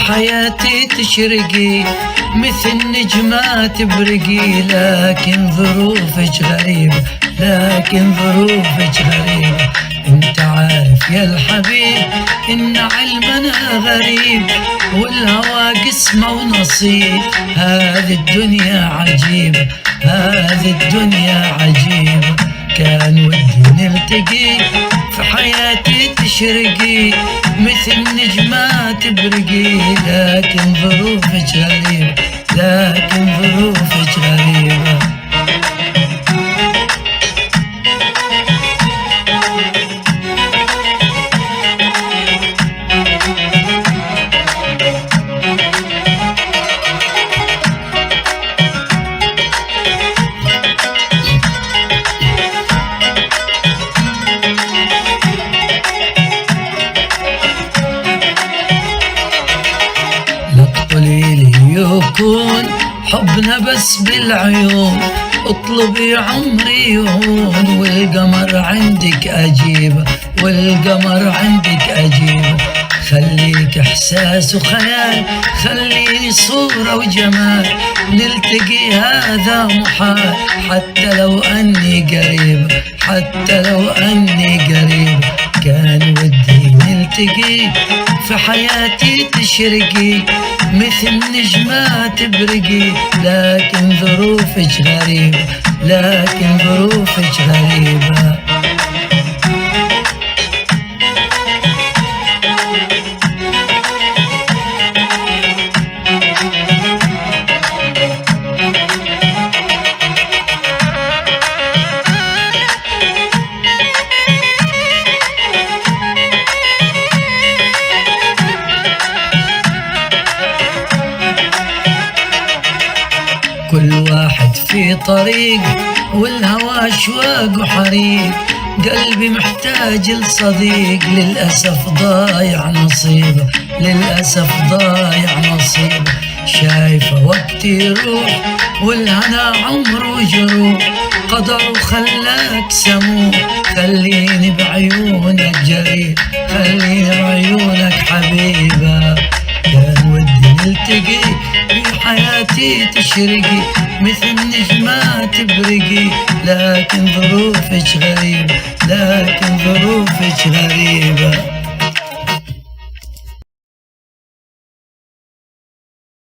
حياتي تشرقي مثل نجمة تبرقي، لكن ظروفك غريبة، لكن ظروفك غريبة. انت عارف يا الحبيب ان علمنا غريب، والهوى قسمة ونصيب. هذه الدنيا عجيبة، هذه الدنيا عجيبة. كان ودي نلتقي في حياتي تشرقي مثل نجمة تبرقي، لكن ظروفك غريبة، لكن ظروفك غريبة. قوليلي يكون حبنا بس بالعيون، اطلبي عمري يهون، والقمر عندك أجيبة، والقمر عندك أجيبة. خليك إحساس وخيال، خليني صورة وجمال، نلتقي هذا محال، حتى لو أني قريبة، حتى لو أني قريبة. كان ودي نلتقي في حياتي تشرقي مثل نجمة تبرقي، لكن ظروفك غريبة، لكن ظروفك غريبة. كل واحد في طريق والهوى أشواق وحريق، قلبي محتاج لصديق، للأسف ضايع نصيبه، للأسف ضايع نصيبه. شايفة وقتي يروح والهنا عمره جروح، قدر وخلاك سموح. خليني بعيونك جريح، خليني بعيونك حبيبة. كان ودي نلتقي في حياتي تشرقي مثل نجمة تبرقي، لكن ظروفك غريبة، لكن ظروفك غريبة.